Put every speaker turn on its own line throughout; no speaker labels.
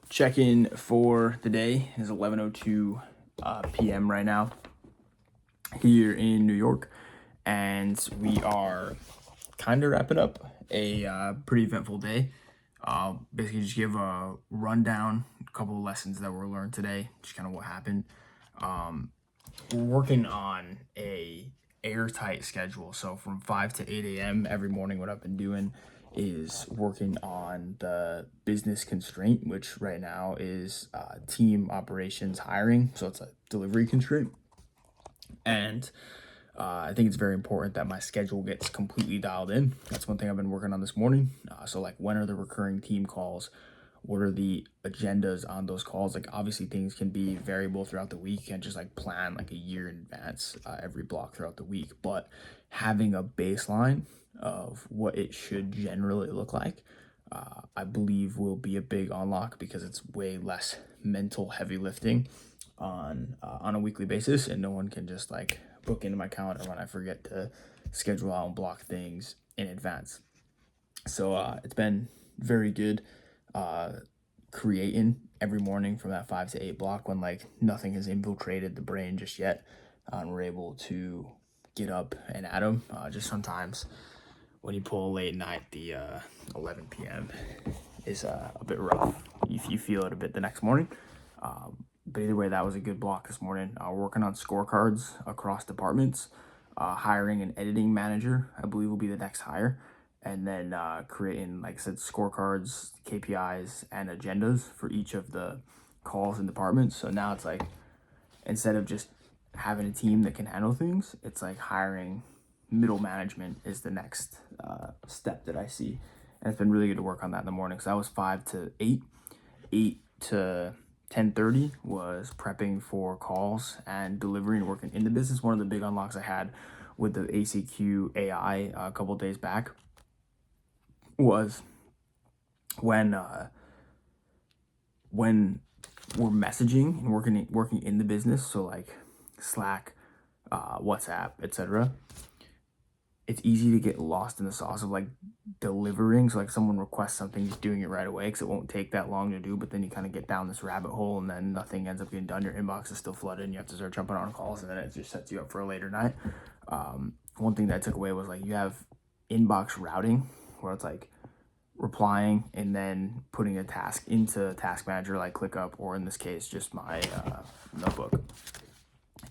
check-in for the day is 11:02 p.m. right now here in New York, and we are kind of wrapping up a pretty eventful day. Basically, just give a rundown, a couple of lessons that were learned today, just kind of what happened. We're working on a airtight schedule, so from 5 to 8 a.m. every morning. What I've been doing is working on the business constraint, which right now is team operations hiring, so it's a delivery constraint. And I think it's very important that my schedule gets completely dialed in. That's one thing I've been working on this morning. So like, when are the recurring team calls? What are the agendas on those calls? Like, obviously things can be variable throughout the week. You can't just like plan like a year in advance every block throughout the week, but having a baseline of what it should generally look like, I believe will be a big unlock, because it's way less mental heavy lifting on a weekly basis, and no one can just like book into my calendar when I forget to schedule out and block things in advance. So it's been very good creating every morning from that 5 to 8 block, when like nothing has infiltrated the brain just yet, and we're able to get up and at them. Just sometimes when you pull late night, the 11 p.m. is a bit rough. You feel it a bit the next morning. But either way, that was a good block this morning. Working on scorecards across departments, hiring an editing manager, I believe, will be the next hire, and then creating, like I said, scorecards, KPIs, and agendas for each of the calls and departments. So now it's like, instead of just having a team that can handle things, it's like hiring middle management is the next step that I see. And it's been really good to work on that in the morning. So that was 5 to 8, 8 to 10:30 was prepping for calls and delivering and working in the business. One of the big unlocks I had with the ACQ AI a couple days back was when we're messaging and working in the business, so like Slack, WhatsApp, etc. It's easy to get lost in the sauce of like delivering. So like, someone requests something, just doing it right away because it won't take that long to do, but then you kind of get down this rabbit hole and then nothing ends up getting done. Your inbox is still flooded and you have to start jumping on calls, and then it just sets you up for a later night. One thing that I took away was like, you have inbox routing, where it's like replying and then putting a task into Task Manager like ClickUp, or in this case just my notebook.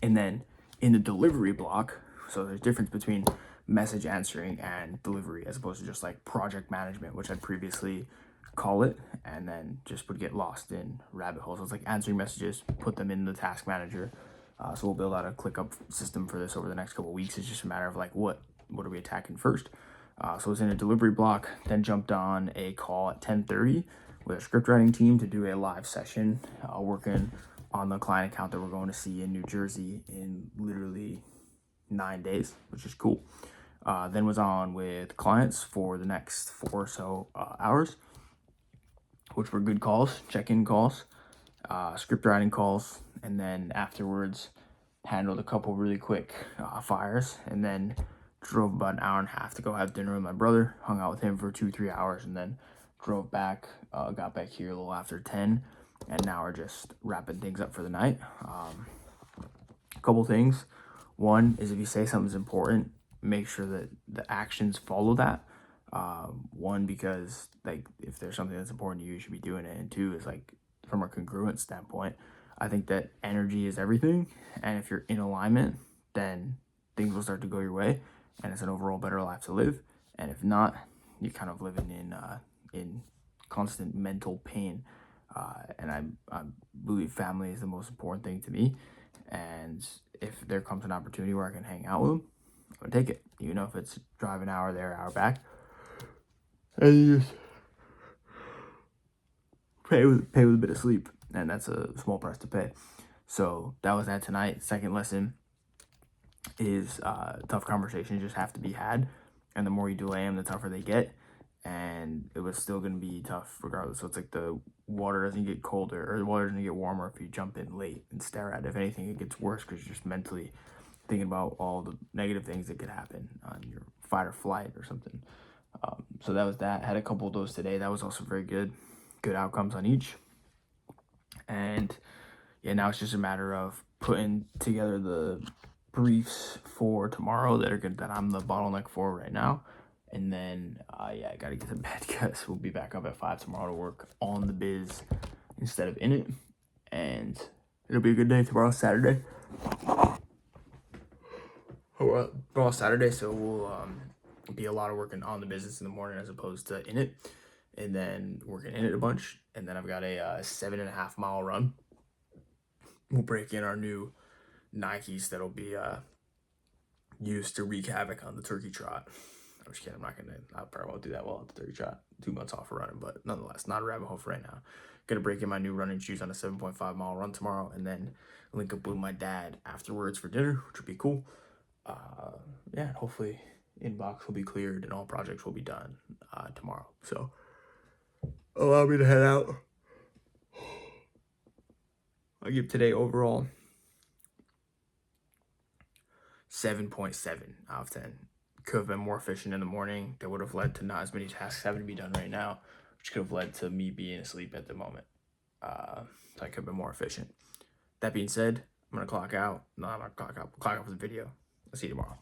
And then in the delivery block, so there's difference between message answering and delivery, as opposed to just like project management, which I'd previously call it, and then just would get lost in rabbit holes. So it's like answering messages, put them in the Task Manager. So we'll build out a ClickUp system for this over the next couple of weeks. It's just a matter of like, what are we attacking first? So it's in a delivery block, then jumped on a call at 10:30 with a script writing team to do a live session, working on the client account that we're going to see in New Jersey in literally 9 days, which is cool. Then was on with clients for the next 4 or so hours, which were good calls, check-in calls, script writing calls, and then afterwards handled a couple really quick fires, and then drove about an hour and a half to go have dinner with my brother, hung out with him for 2-3 hours, and then drove back, got back here a little after 10, and now we're just wrapping things up for the night. A couple things. One is, if you say something's important, make sure that the actions follow that. One, because like, if there's something that's important to you, you should be doing it. And two is like, from a congruent standpoint, I think that energy is everything, and if you're in alignment, then things will start to go your way, and it's an overall better life to live. And if not, you're kind of living in constant mental pain. And I believe family is the most important thing to me, and if there comes an opportunity where I can hang out with them, I'm gonna take it, even if it's drive an hour there, hour back, and you just pay with a bit of sleep, and that's a small price to pay. So that was that tonight. Second lesson is tough conversations just have to be had, and the more you delay them, the tougher they get. And it was still going to be tough regardless. So it's like, the water doesn't get colder, or the water doesn't get warmer if you jump in late and stare at it. If anything, it gets worse, because you're just mentally thinking about all the negative things that could happen on your fight or flight or something. So that was that. Had a couple of those today. That was also very good. Good outcomes on each. And yeah, now it's just a matter of putting together the briefs for tomorrow that I'm the bottleneck for right now. And then yeah, I gotta get to bed because we'll be back up at 5 tomorrow to work on the biz instead of in it. And it'll be a good day tomorrow, Saturday. Tomorrow, Saturday, so we'll be a lot of working on the business in the morning as opposed to in it, and then working in it a bunch. And then I've got a 7.5 mile run. We'll break in our new Nikes that'll be used to wreak havoc on the turkey trot. I'm just kidding. I probably won't do that well at the turkey trot. 2 months off of running, but nonetheless, not a rabbit hole for right now. Gonna break in my new running shoes on a 7.5 mile run tomorrow, and then link up with my dad afterwards for dinner, which would be cool. Yeah, hopefully inbox will be cleared and all projects will be done tomorrow. So allow me to head out. I give today overall 7.7 out of 10. Could have been more efficient in the morning. That would have led to not as many tasks having to be done right now, which could have led to me being asleep at the moment. So I could have been more efficient. That being said, I'm gonna clock out. No, I'm not clock out. Clock out for the video. I'll see you tomorrow.